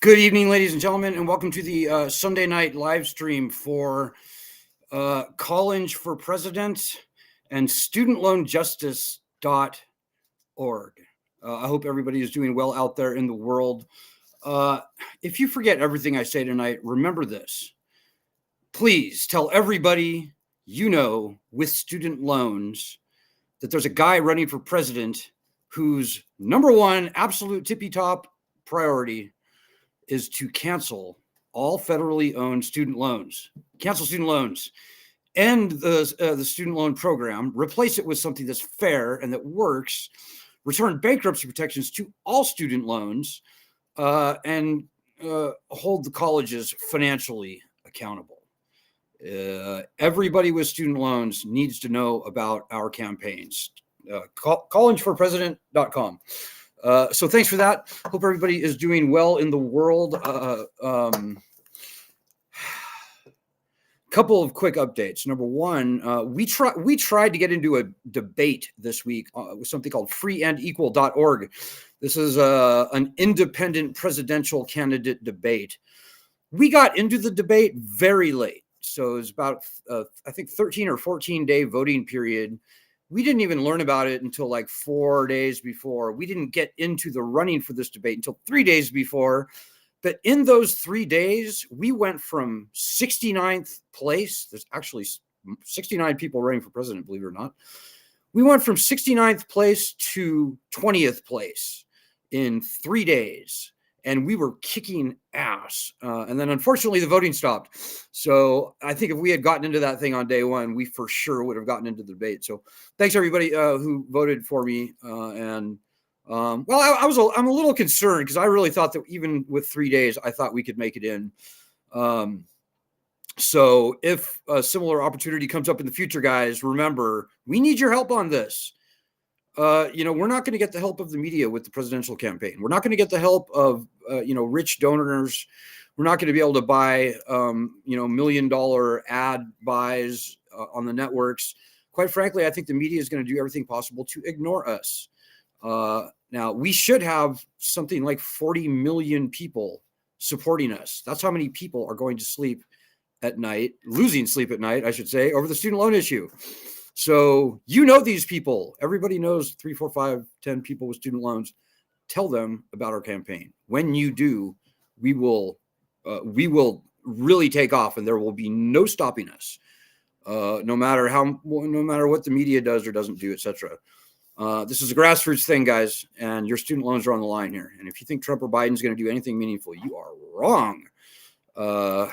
Good evening, ladies and gentlemen, and welcome to the Sunday night live stream for Collinge for President and studentloanjustice.org. I hope everybody is doing well out there in the world. If you forget everything I say tonight, remember this. Please tell everybody you know with student loans that there's a guy running for president whose number one absolute tippy-top priority is to cancel all federally owned student loans, cancel student loans, end the student loan program, replace it with something that's fair and that works, return bankruptcy protections to all student loans, and hold the colleges financially accountable. Everybody with student loans needs to know about our campaigns. Collingeforpresident.com. So thanks for that. Hope everybody is doing well in the world. Couple of quick updates. Number one, we tried to get into a debate this week with something called freeandequal.org. This is an independent presidential candidate debate. We got into the debate very late. So it was about, I think, 13 or 14-day voting period. We didn't even learn about it until like 4 days before. We didn't get into the running for this debate until 3 days before. But in those 3 days, we went from 69th place. There's actually 69 people running for president, believe it or not. We went from 69th place to 20th place in 3 days. And we were kicking ass. And then unfortunately, the voting stopped. So I think if we had gotten into that thing on day one, we for sure would have gotten into the debate. So thanks everybody who voted for me. I'm a little concerned because I really thought that even with 3 days, I thought we could make it in. So if a similar opportunity comes up in the future, guys, remember, we need your help on this. We're not going to get the help of the media with the presidential campaign. We're not going to get the help of, rich donors. We're not going to be able to buy, $1 million ad buys on the networks. Quite frankly, I think the media is going to do everything possible to ignore us. Now, we should have something like 40 million people supporting us. That's how many people are going to sleep at night, losing sleep at night, I should say, over the student loan issue. So these people. Everybody knows 3, 4, 5, 10 people with student loans. Tell them about our campaign. When you do, we will really take off, and there will be no stopping us. No matter what the media does or doesn't do, etc. This is a grassroots thing, guys, and your student loans are on the line here. And if you think Trump or Biden is going to do anything meaningful, you are wrong. And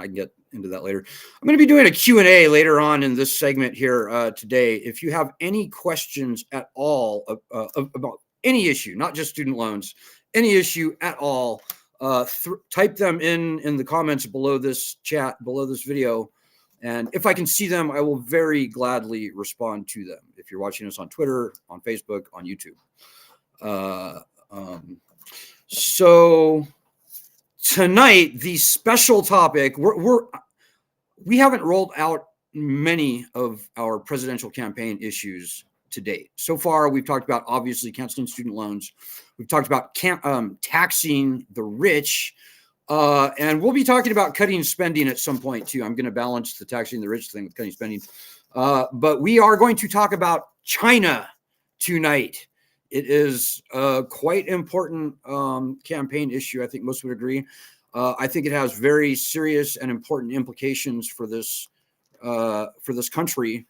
I can get into that later. I'm going to be doing a Q&A later on in this segment here today. If you have any questions at all about any issue, not just student loans, any issue at all, type them in the comments below this chat, below this video. And if I can see them, I will very gladly respond to them. If you're watching us on Twitter, on Facebook, on YouTube. So tonight, the special topic, we haven't rolled out many of our presidential campaign issues to date. So far, we've talked about, obviously, canceling student loans. We've talked about taxing the rich. And we'll be talking about cutting spending at some point, too. I'm going to balance the taxing the rich thing with cutting spending. But we are going to talk about China tonight. It is a quite important campaign issue. I think most would agree. I think it has very serious and important implications for this country.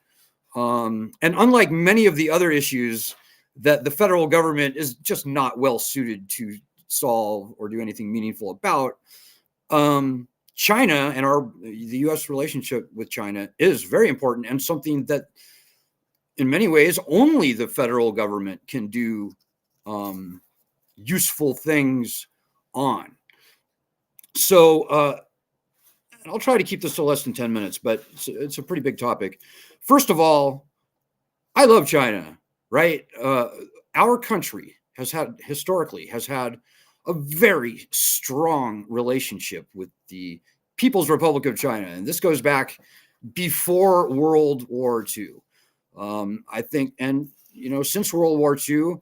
And unlike many of the other issues that the federal government is just not well suited to solve or do anything meaningful about, China and the U.S. relationship with China is very important and something that, in many ways, only the federal government can do useful things on. So I'll try to keep this to less than 10 minutes, but it's a pretty big topic. First of all, I love China, right? Our country historically has had a very strong relationship with the People's Republic of China. And this goes back before World War II. I think, and, since World War II,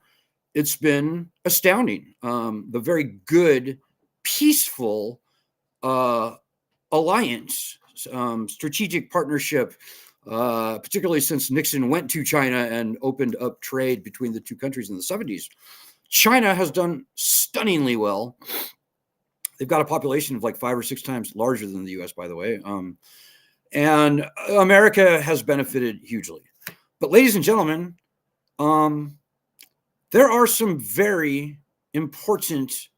it's been astounding. The very good peaceful alliance, strategic partnership, particularly since Nixon went to China and opened up trade between the two countries in the 70s. China has done stunningly well. They've got a population of like 5 or 6 times larger than the US, by the way. And America has benefited hugely. But ladies and gentlemen, there are some very important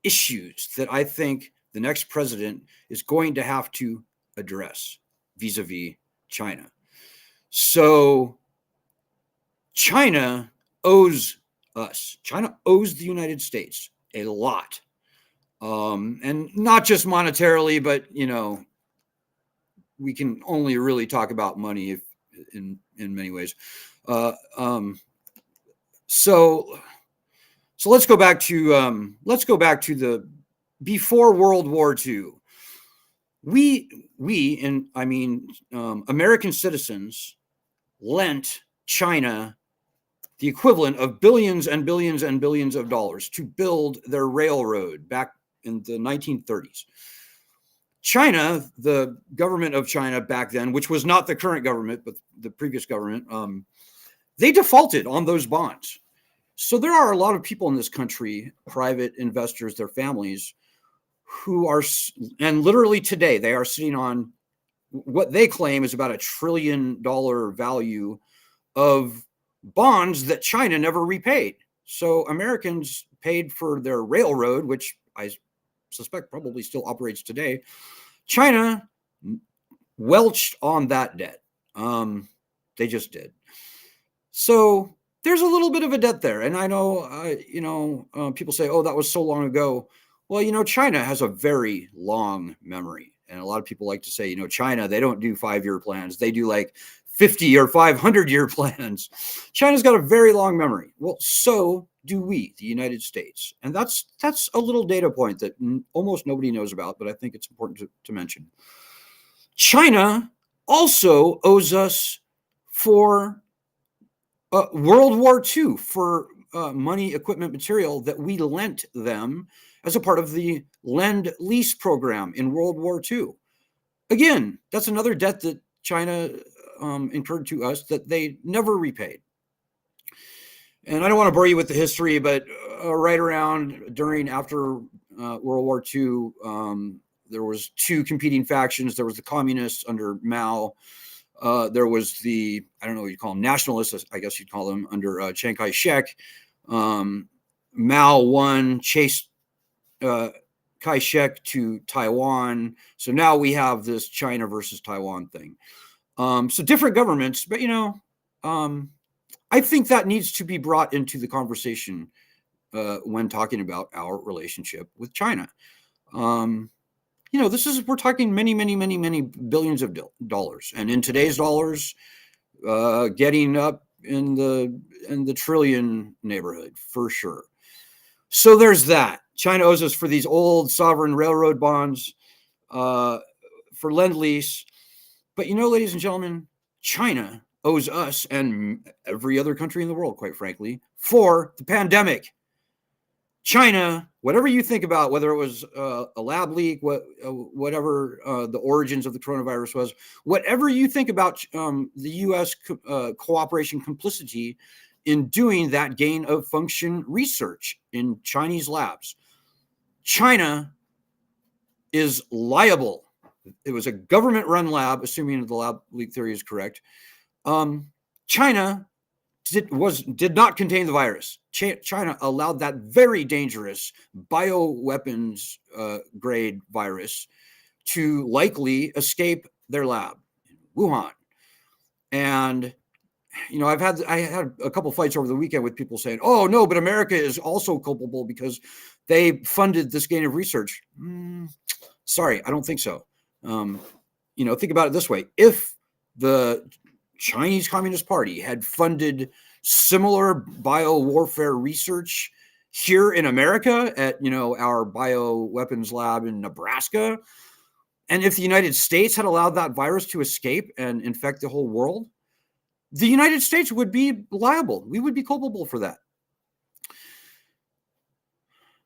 issues that I think the next president is going to have to address vis-a-vis China. So China owes us. China owes the United States a lot. And not just monetarily, but, you know, we can only really talk about money in many ways. So let's go back to the before World War II. American citizens lent China the equivalent of billions and billions and billions of dollars to build their railroad back in the 1930s. China, the government of China back then, which was not the current government, but the previous government, they defaulted on those bonds. So there are a lot of people in this country, private investors, their families, who are, and literally today, they are sitting on what they claim is about $1 trillion value of bonds that China never repaid. So Americans paid for their railroad, which I suspect probably still operates today. China welched on that debt. They just did. So there's a little bit of a debt there. And I know, people say, oh, that was so long ago. Well, China has a very long memory. And a lot of people like to say, China, they don't do 5-year plans. They do like 50 or 500-year plans. China's got a very long memory. Well, so do we, the United States. And that's a little data point that almost nobody knows about, but I think it's important to mention. China also owes us for World War II, for money, equipment, material that we lent them as a part of the Lend-Lease program in World War II. Again, that's another debt that China incurred to us that they never repaid. And I don't want to bore you with the history, but right around after World War II, there was 2 competing factions. There was the communists under Mao. There was the, I don't know what you call them, nationalists, I guess you'd call them, under Chiang Kai-shek. Mao won, chased Kai-shek to Taiwan. So now we have this China versus Taiwan thing. So different governments, but I think that needs to be brought into the conversation when talking about our relationship with China. We're talking many, many, many, many billions of dollars, and in today's dollars, getting up in the trillion neighborhood for sure. So there's that. China owes us for these old sovereign railroad bonds, for Lend-Lease. But ladies and gentlemen, China owes us and every other country in the world, quite frankly, for the pandemic. China, whatever you think about, whether it was a lab leak, whatever the origins of the coronavirus was, whatever you think about the U.S. cooperation, complicity in doing that gain of function research in Chinese labs, China is liable. It was a government-run lab, assuming the lab leak theory is correct. China did not contain the virus. China allowed that very dangerous bioweapons grade virus to likely escape their lab in Wuhan. And I had a couple fights over the weekend with people saying, "Oh no, but America is also culpable because they funded this gain of research." Sorry, I don't think so. Think about it this way: if the Chinese Communist Party had funded similar biowarfare research here in America at, our bioweapons lab in Nebraska, and if the United States had allowed that virus to escape and infect the whole world, the United States would be liable. We would be culpable for that.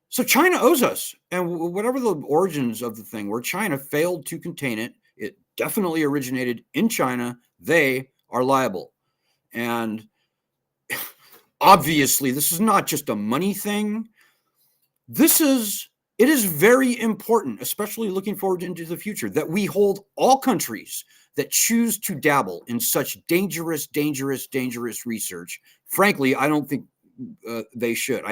So China owes us, and whatever the origins of the thing were, China failed to contain it. It definitely originated in China. They are liable. And obviously, this is not just a money thing. It is very important, especially looking forward into the future, that we hold all countries that choose to dabble in such dangerous research. Frankly, I don't think they should.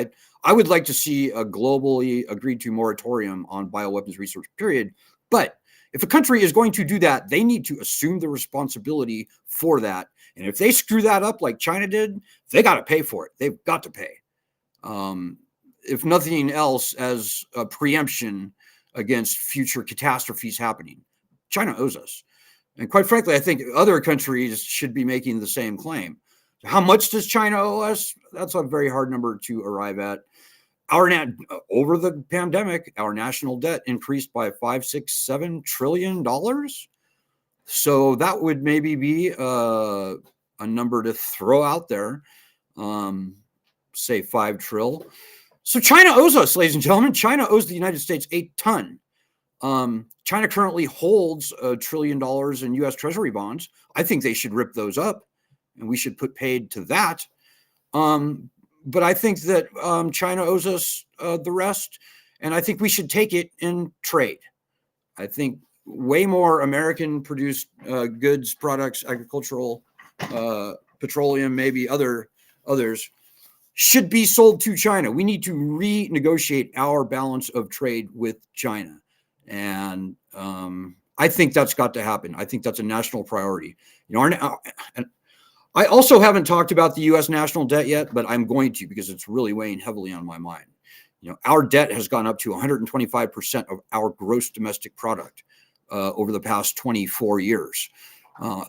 I would like to see a globally agreed to moratorium on bioweapons research, period. But if a country is going to do that, they need to assume the responsibility for that. And if they screw that up like China did, they got to pay for it. They've got to pay. If nothing else, as a preemption against future catastrophes happening. China owes us. And quite frankly, I think other countries should be making the same claim. How much does China owe us? That's a very hard number to arrive at. Over the pandemic, our national debt increased by $5, $6, $7 trillion. So that would maybe be a number to throw out there. Say 5 trillion. So China owes us, ladies and gentlemen. China owes the United States a ton. China currently holds $1 trillion in U.S. Treasury bonds. I think they should rip those up, and we should put paid to that. But I think that China owes us the rest, and I think we should take it in trade. I think way more American-produced goods, products, agricultural, petroleum, maybe others, should be sold to China. We need to renegotiate our balance of trade with China. And I think that's got to happen. I think that's a national priority. And I also haven't talked about the U.S. national debt yet, but I'm going to, because it's really weighing heavily on my mind. Our debt has gone up to 125% of our gross domestic product over the past 24 years.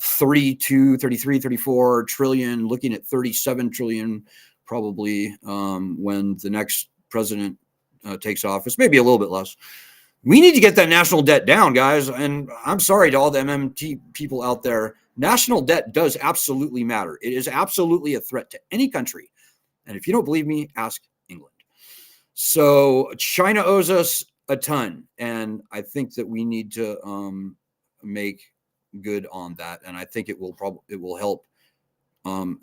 32, 33, 34 trillion, looking at 37 trillion probably when the next president takes office, maybe a little bit less. We need to get that national debt down, guys. And I'm sorry to all the MMT people out there. National debt does absolutely matter. It is absolutely a threat to any country. And if you don't believe me, ask England. So China owes us a ton. And I think that we need to make good on that. And I think it will help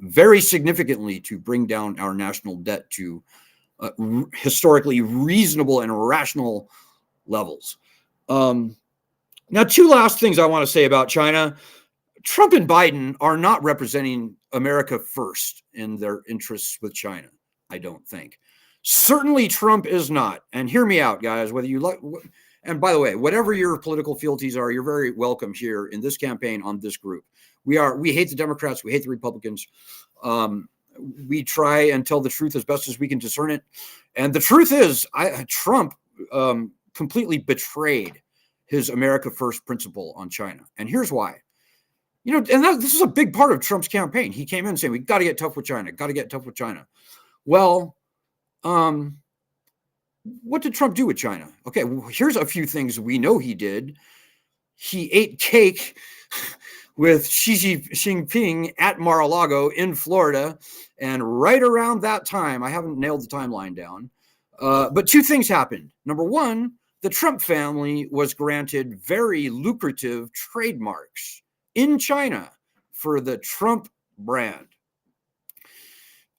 very significantly to bring down our national debt to historically reasonable and rational levels. Now, two last things I want to say about China. Trump and Biden are not representing America first in their interests with China, I don't think. Certainly Trump is not. And hear me out, guys, whether you like, and by the way, whatever your political fealties are, you're very welcome here in this campaign on this group. We hate the Democrats. We hate the Republicans. We try and tell the truth as best as we can discern it. And the truth is, Trump completely betrayed his America First principle on China. And here's why. This is a big part of Trump's campaign. He came in saying, we got to get tough with China, got to get tough with China. Well, what did Trump do with China? Okay, well, here's a few things we know he did. He ate cake with Xi Jinping at Mar-a-Lago in Florida. And right around that time, I haven't nailed the timeline down, but two things happened. Number one, the Trump family was granted very lucrative trademarks in China for the Trump brand.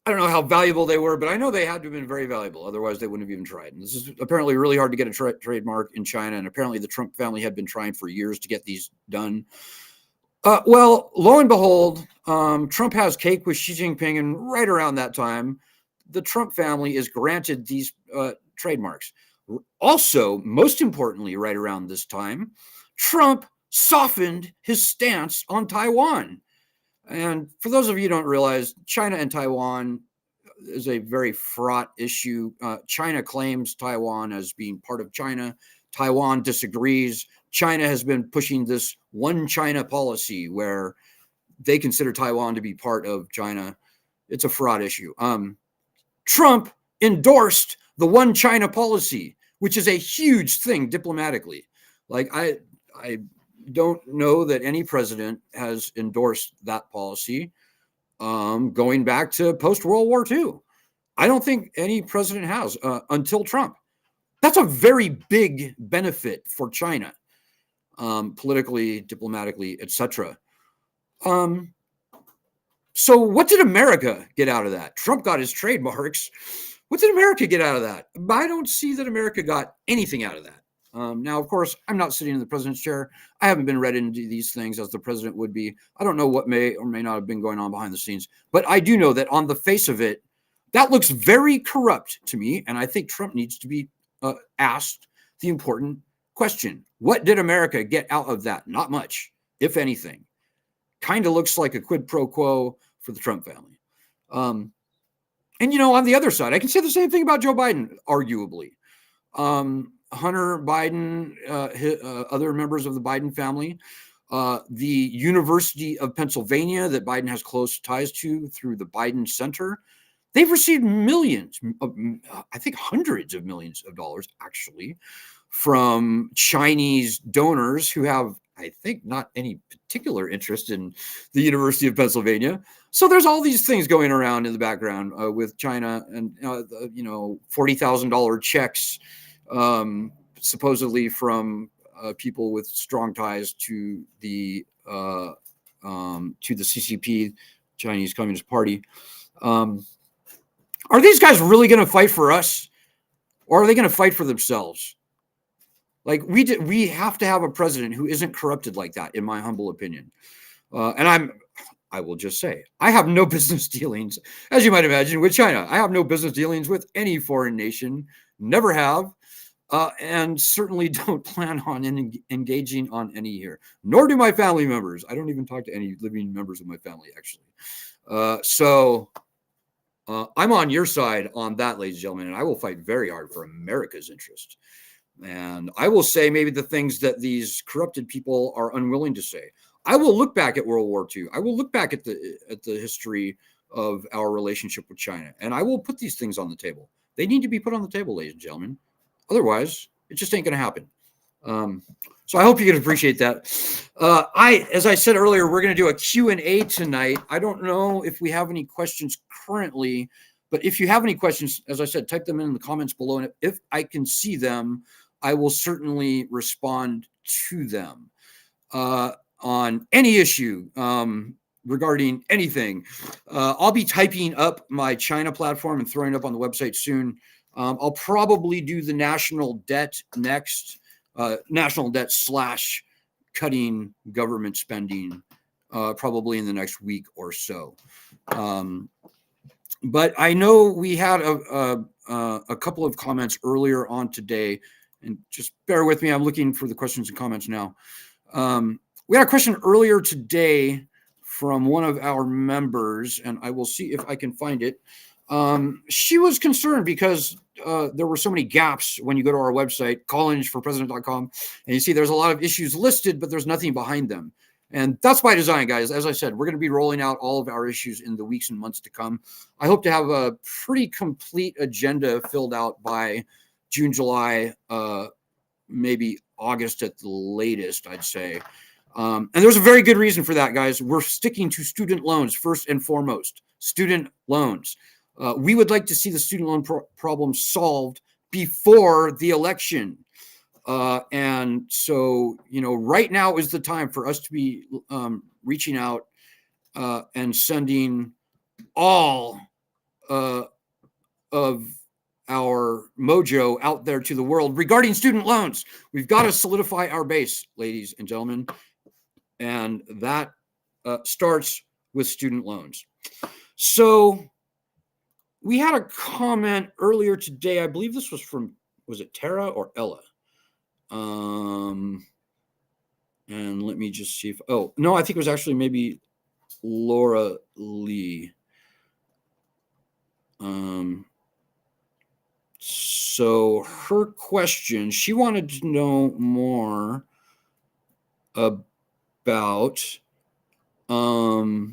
I don't know how valuable they were, but I know they had to have been very valuable. Otherwise, they wouldn't have even tried. And this is apparently really hard to get a trademark in China. And apparently the Trump family had been trying for years to get these done. Well, lo and behold, Trump has cake with Xi Jinping. And right around that time, the Trump family is granted these trademarks. Also, most importantly, right around this time, Trump softened his stance on Taiwan. And for those of you who don't realize, China and Taiwan is a very fraught issue. China claims Taiwan as being part of China. Taiwan disagrees. China has been pushing this one China policy where they consider Taiwan to be part of China. It's a fraud issue. Trump endorsed the one China policy, which is a huge thing diplomatically. Like I don't know that any president has endorsed that policy going back to post-World War II. I don't think any president has until Trump. That's a very big benefit for China, politically, diplomatically, etc. So what did America get out of that? Trump got his trademarks. What did America get out of that? I don't see that America got anything out of that. Now, of course, I'm not sitting in the president's chair. I haven't been read into these things as the president would be. I don't know what may or may not have been going on behind the scenes, but I do know that on the face of it, that looks very corrupt to me. And I think Trump needs to be asked the important question. What did America get out of that? Not much, if anything. Kind of looks like a quid pro quo for the Trump family. And, on the other side, I can say the same thing about Joe Biden, arguably. Hunter Biden, other members of the Biden family, the University of Pennsylvania that Biden has close ties to through the Biden Center, they've received millions, I think hundreds of millions of dollars, actually, from Chinese donors who have, I think, not any particular interest in the University of Pennsylvania. So there's all these things going around in the background with China and, $40,000 checks, supposedly from people with strong ties to the CCP, Chinese Communist Party. Are these guys really going to fight for us, or are they going to fight for themselves? Like we have to have a president who isn't corrupted like that, in my humble opinion. And I will just say, I have no business dealings, as you might imagine, with China. I have no business dealings with any foreign nation, never have, and certainly don't plan on engaging on any here, nor do my family members. I don't even talk to any living members of my family, actually. So I'm on your side on that, ladies and gentlemen, and I will fight very hard for America's interest. And I will say maybe the things that these corrupted people are unwilling to say. I will look back at World War II. I will look back at the history of our relationship with China, and I will put these things on the table. They need to be put on the table, ladies and gentlemen. Otherwise, it just ain't going to happen. So I hope you can appreciate that. As I said earlier, we're going to do a Q&A tonight. I don't know if we have any questions currently, but if you have any questions, as I said, type them in the comments below. And if I can see them, I will certainly respond to them on any issue regarding anything. I'll be typing up my China platform and throwing it up on the website soon. I'll probably do the national debt next, national debt / cutting government spending probably in the next week or so. But I know we had a couple of comments earlier on today, and just bear with me. I'm looking for the questions and comments now. We had a question earlier today from one of our members, and I will see if I can find it. She was concerned because there were so many gaps when you go to our website, collingeforpresident.com, and you see there's a lot of issues listed, but there's nothing behind them. And that's by design, guys. As I said, we're going to be rolling out all of our issues in the weeks and months to come. I hope to have a pretty complete agenda filled out by June, July, maybe August at the latest, I'd say. And there's a very good reason for that, guys. We're sticking to student loans first and foremost. Student loans. We would like to see the student loan problem solved before the election. And so, right now is the time for us to be reaching out and sending all of our mojo out there to the world regarding student loans. We've got to solidify our base, ladies and gentlemen. And that starts with student loans. So we had a comment earlier today. I believe this was from, was it Tara or Ella? And let me just see if, no, I think it was actually maybe Laura Lee. So her question, she wanted to know more about, here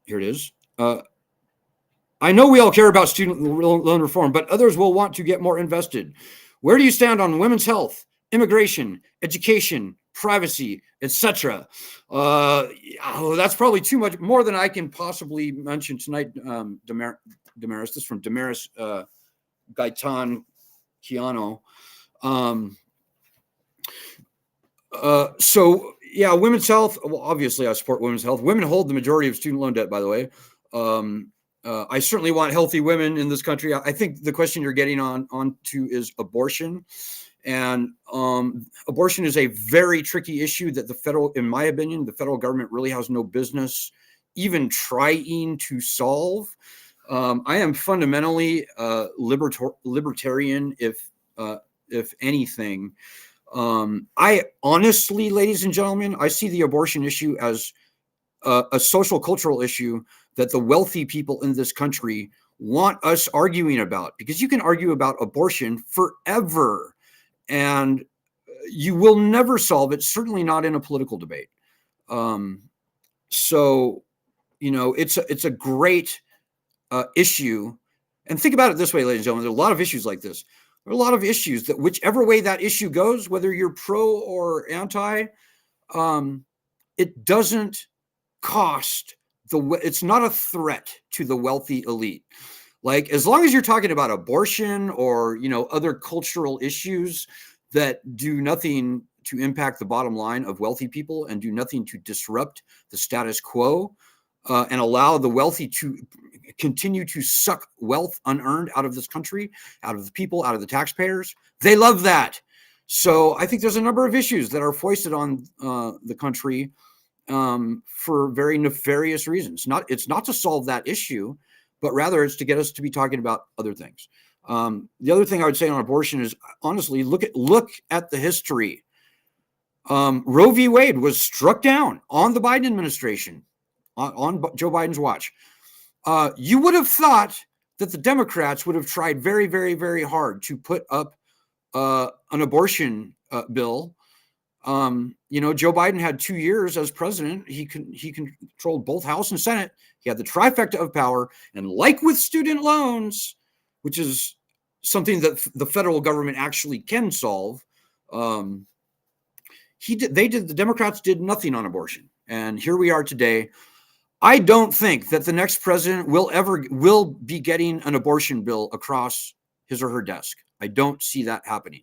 it is. I know we all care about student loan reform, but others will want to get more invested. Where do you stand on women's health, immigration, education, privacy, etc.? That's probably too much, more than I can possibly mention tonight. Damaris, this is from Damaris Gaitan Keanu. So yeah, women's health. Well, obviously, I support women's health. Women hold the majority of student loan debt, by the way. I certainly want healthy women in this country. I think the question you're getting onto is abortion, and abortion is a very tricky issue that in my opinion, the federal government really has no business even trying to solve. I am fundamentally libertarian, if anything. I honestly, ladies and gentlemen, I see the abortion issue as a social cultural issue that the wealthy people in this country want us arguing about, because you can argue about abortion forever and you will never solve it, certainly not in a political debate. So, it's a great issue. And think about it this way, ladies and gentlemen, there are a lot of issues like this. There are a lot of issues that whichever way that issue goes, whether you're pro or anti, it doesn't cost it's not a threat to the wealthy elite. Like, as long as you're talking about abortion or, other cultural issues that do nothing to impact the bottom line of wealthy people and do nothing to disrupt the status quo, and allow the wealthy to continue to suck wealth unearned out of this country, out of the people, out of the taxpayers, they love that. So I think there's a number of issues that are foisted on the country for very nefarious reasons. It's not to solve that issue, but rather it's to get us to be talking about other things. The other thing I would say on abortion is, honestly, look at the history. Roe v. Wade was struck down on the Biden administration, on Joe Biden's watch. You would have thought that the Democrats would have tried very, very, very hard to put up an abortion bill. Joe Biden had 2 years as president. He controlled both House and Senate. He had the trifecta of power. And like with student loans, which is something that the federal government actually can solve, the Democrats did nothing on abortion. And here we are today. I don't think that the next president will be getting an abortion bill across his or her desk. I don't see that happening.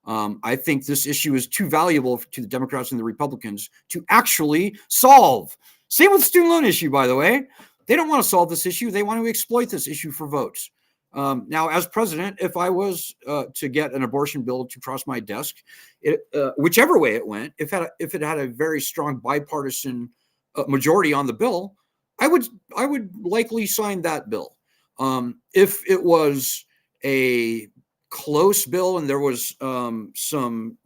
I think this issue is too valuable to the Democrats and the Republicans to actually solve. Same with the student loan issue, by the way. They don't want to solve this issue. They want to exploit this issue for votes. Now, as president, if I was to get an abortion bill to cross my desk, whichever way it went, if it had a very strong bipartisan majority on the bill, I would likely sign that bill. If it was a close bill and there was some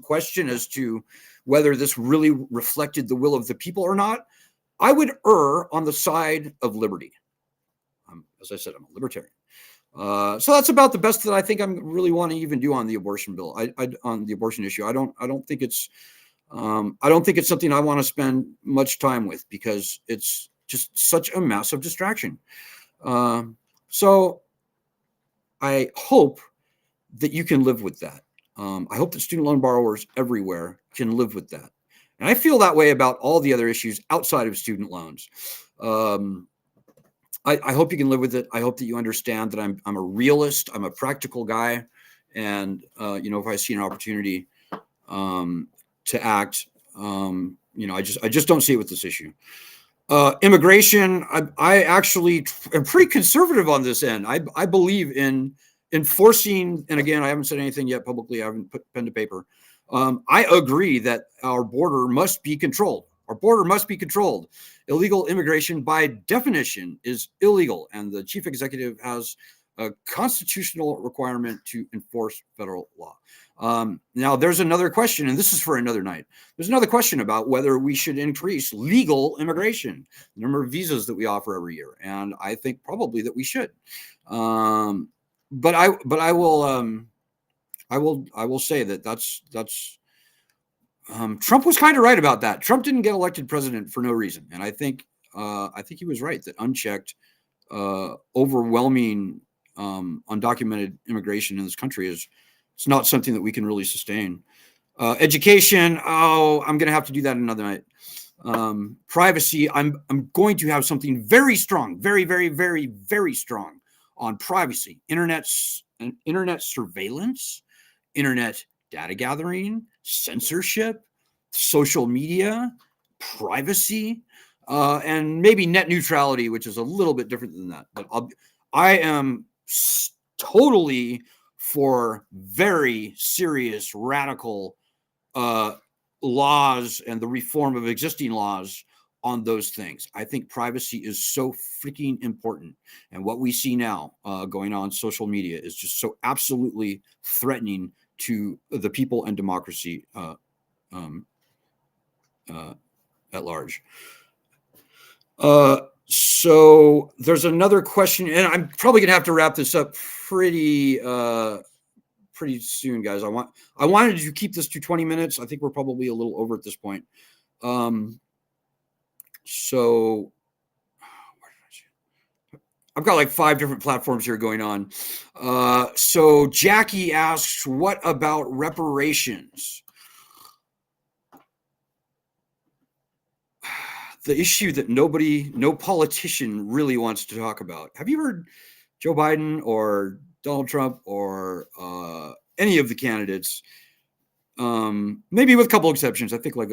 question as to whether this really reflected the will of the people or not, I would err on the side of liberty. As I said, I'm a libertarian. So that's about the best that I think I'm really want to even do on the abortion bill. On the abortion issue, I don't think it's something I want to spend much time with, because it's just such a massive distraction. So I hope that you can live with that. I hope that student loan borrowers everywhere can live with that. And I feel that way about all the other issues outside of student loans. I hope you can live with it. I hope that you understand that I'm a realist. I'm a practical guy. And, if I see an opportunity to act, I just don't see it with this issue. Immigration, I actually am pretty conservative on this end. I believe in enforcing, and again, I haven't said anything yet publicly. I haven't put pen to paper. I agree that our border must be controlled. Our border must be controlled. Illegal immigration, by definition, is illegal, and the chief executive has a constitutional requirement to enforce federal law. Now, there's another question, and this is for another night. There's another question about whether we should increase legal immigration, the number of visas that we offer every year, and I think probably that we should. But I will say that's Trump was kind of right about that. Trump didn't get elected president for no reason, and I think he was right that unchecked, overwhelming, undocumented immigration in this country it's not something that we can really sustain. Education, I'm going to have to do that another night. Privacy, I'm going to have something very strong, very, very, very, very strong on privacy, internet internet surveillance, internet data gathering, censorship, social media, privacy, and maybe net neutrality, which is a little bit different than that. But I am totally for very serious, radical laws and the reform of existing laws on those things. I think privacy is so freaking important. And what we see now going on social media is just so absolutely threatening to the people and democracy at large. So there's another question, and I'm probably gonna have to wrap this up pretty soon, guys. I wanted to keep this to 20 minutes. I think we're probably a little over at this point. So I've got like 5 different platforms here going on. So Jackie asks, what about reparations? The issue that no politician really wants to talk about. Have you heard Joe Biden or Donald Trump or any of the candidates? Maybe with a couple exceptions. I think like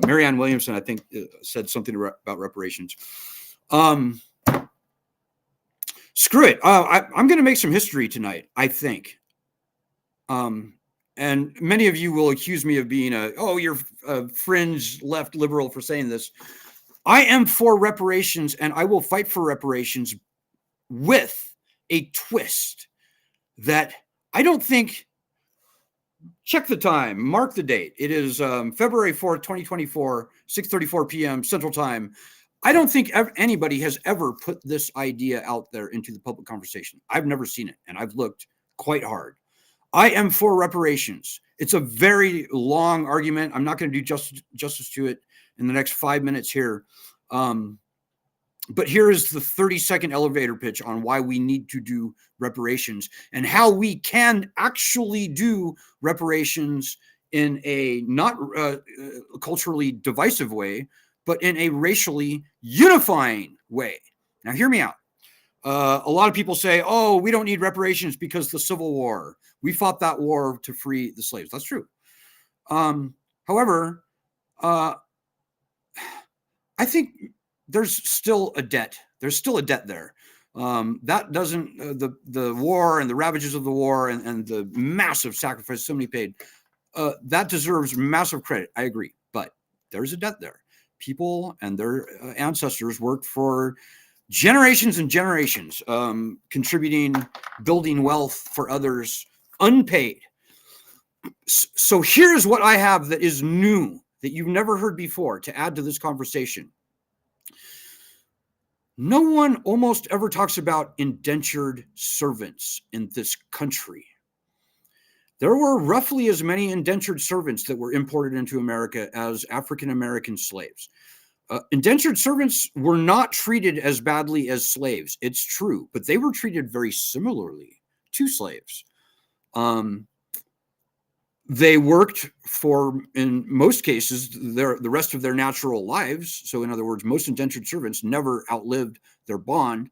Marianne Williamson, I think said something about reparations. Screw it. I'm going to make some history tonight, I think. And many of you will accuse me of being you're a fringe left liberal for saying this. I am for reparations, and I will fight for reparations with a twist that I don't think. Check the time, mark the date. It is February 4th, 2024, 6:34 p.m. Central Time. I don't think anybody has ever put this idea out there into the public conversation. I've never seen it, and I've looked quite hard. I am for reparations. It's a very long argument. I'm not going to do justice to it in the next 5 minutes here. But here is the 30-second elevator pitch on why we need to do reparations and how we can actually do reparations in a not culturally divisive way, but in a racially unifying way. Now, hear me out. A lot of people say, oh, we don't need reparations because the Civil War. We fought that war to free the slaves. That's true. However, I think there's still a debt. There's still a debt there. That doesn't, the war and the ravages of the war and the massive sacrifice somebody paid, that deserves massive credit. I agree. But there's a debt there. People and their ancestors worked for generations and generations, contributing, building wealth for others, unpaid. So here's what I have that is new, that you've never heard before, to add to this conversation. No one almost ever talks about indentured servants in this country. There were roughly as many indentured servants that were imported into America as African-American slaves. Indentured servants were not treated as badly as slaves. It's true, but they were treated very similarly to slaves. They worked for, in most cases, the rest of their natural lives. So in other words, most indentured servants never outlived their bond.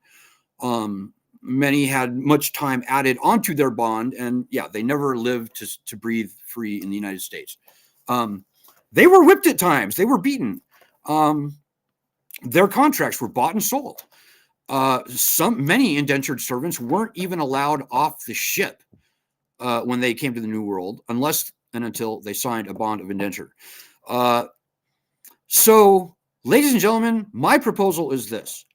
Many had much time added onto their bond, and they never lived to breathe free in the United States. They were whipped at times. They were beaten. Their contracts were bought and sold. Many indentured servants weren't even allowed off the ship when they came to the New World, unless and until they signed a bond of indenture. So, ladies and gentlemen, my proposal is this.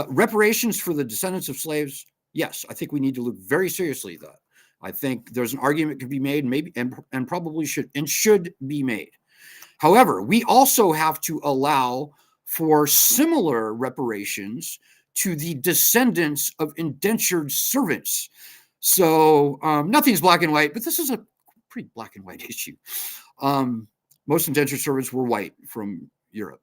Reparations for the descendants of slaves, yes, I think we need to look very seriously at that. I think there's an argument could be made, maybe, and probably should be made. However, we also have to allow for similar reparations to the descendants of indentured servants. So nothing's black and white, but this is a pretty black and white issue. Most indentured servants were white from Europe.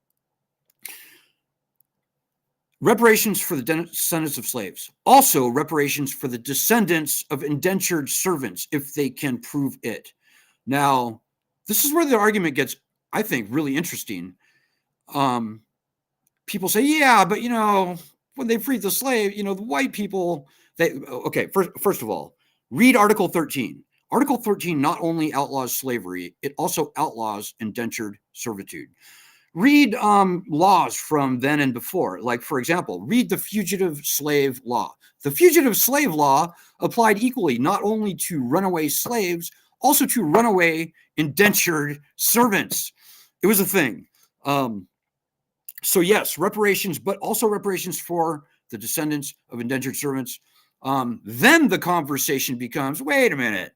Reparations for the descendants of slaves. Also, reparations for the descendants of indentured servants, if they can prove it. Now, this is where the argument gets, I think, really interesting. People say, yeah, but, when they freed the slave, the white people, first of all, Read Article 13. Article 13 not only outlaws slavery, it also outlaws indentured servitude. Read laws from then and before. Like, for example, read the Fugitive Slave Law. The Fugitive Slave Law applied equally not only to runaway slaves, also to runaway indentured servants. It was a thing. So yes, reparations, but also reparations for the descendants of indentured servants. Then the conversation becomes, wait a minute.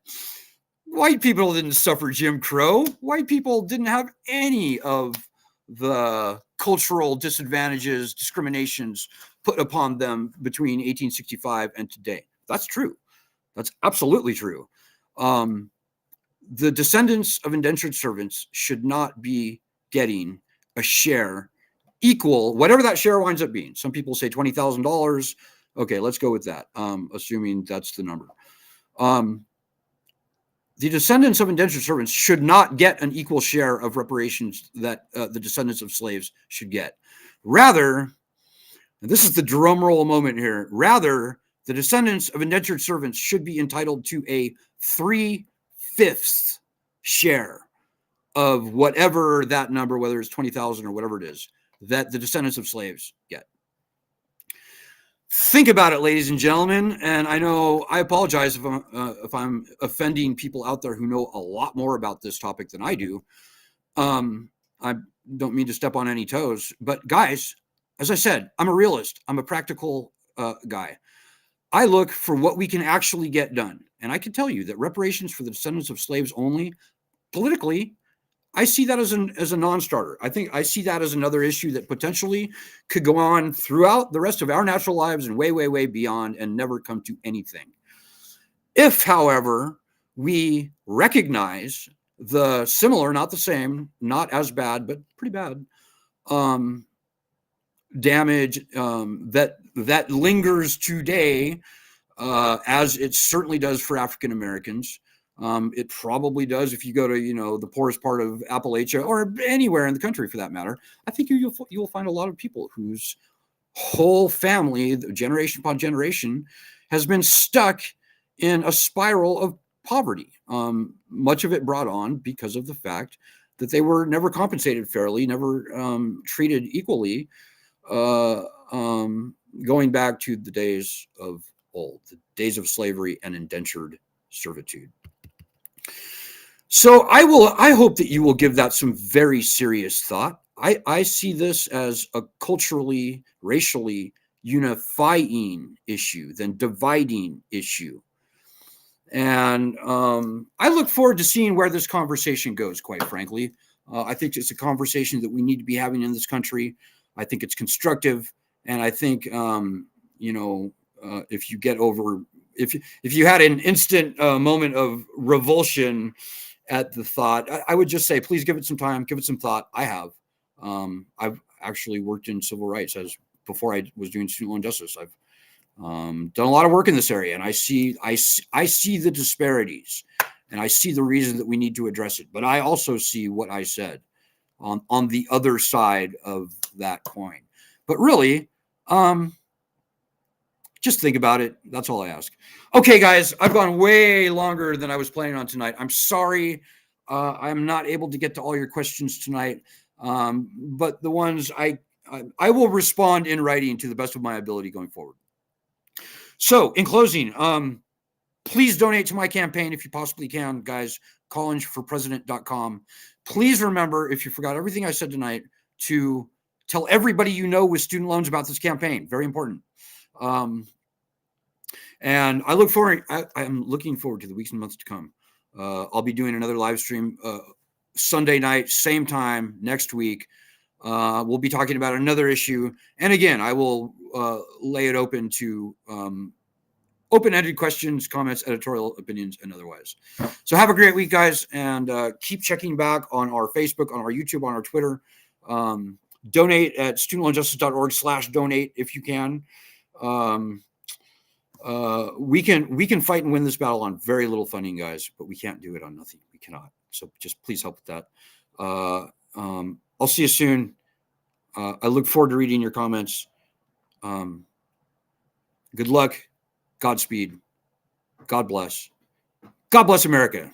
White people didn't suffer Jim Crow. White people didn't have any of the cultural disadvantages, discriminations put upon them between 1865 and today. That's true. That's absolutely true. The descendants of indentured servants should not be getting a share equal, whatever that share winds up being. Some people say $20,000. Okay, let's go with that, assuming that's the number. The descendants of indentured servants should not get an equal share of reparations that the descendants of slaves should get. Rather, and this is the drum roll moment here, rather, the descendants of indentured servants should be entitled to a 3/5 share of whatever that number, whether it's 20,000 or whatever it is, that the descendants of slaves get. Think about it, ladies and gentlemen. And I know I apologize if I'm offending people out there who know a lot more about this topic than I do. I don't mean to step on any toes, but guys, as I said, I'm a realist. I'm a practical guy. I look for what we can actually get done. And I can tell you that reparations for the descendants of slaves only, politically, I see that as a non-starter. I think I see that as another issue that potentially could go on throughout the rest of our natural lives and way, way, way beyond and never come to anything. If, however, we recognize the similar, not the same, not as bad, but pretty bad, damage that lingers today, as it certainly does for African Americans. It probably does if you go to, the poorest part of Appalachia or anywhere in the country for that matter. I think you'll find a lot of people whose whole family, generation upon generation, has been stuck in a spiral of poverty. Much of it brought on because of the fact that they were never compensated fairly, never treated equally, going back to the days of old, the days of slavery and indentured servitude. So I hope that you will give that some very serious thought. I see this as a culturally, racially unifying issue than dividing issue. And I look forward to seeing where this conversation goes, quite frankly. I think it's a conversation that we need to be having in this country. I think it's constructive. And I think, if you get over, if you had an instant moment of revulsion at the thought, I would just say, please give it some time, give it some thought. I have. I've actually worked in civil rights before I was doing student loan justice. I've done a lot of work in this area, and I see the disparities, and I see the reason that we need to address it. But I also see what I said on the other side of that coin. But really, just think about it. That's all I ask. Okay, guys, I've gone way longer than I was planning on tonight. I'm sorry. I'm not able to get to all your questions tonight. But the ones I will respond in writing to the best of my ability going forward. So in closing, please donate to my campaign if you possibly can, guys. CollingeForPresident.com. Please remember, if you forgot everything I said tonight, to tell everybody you know with student loans about this campaign. Very important. And I look forward. I'm looking forward to the weeks and months to come. I'll be doing another live stream Sunday night, same time next week. We'll be talking about another issue, and again, I will lay it open to open-ended questions, comments, editorial opinions, and otherwise. So have a great week, guys, and keep checking back on our Facebook, on our YouTube, on our Twitter. Donate at studentloanjustice.org/donate if you can. We can fight and win this battle on very little funding, guys, but we can't do it on nothing. We cannot. So just please help with that. I'll see you soon. I look forward to reading your comments. Good luck. Godspeed. God bless. God bless America.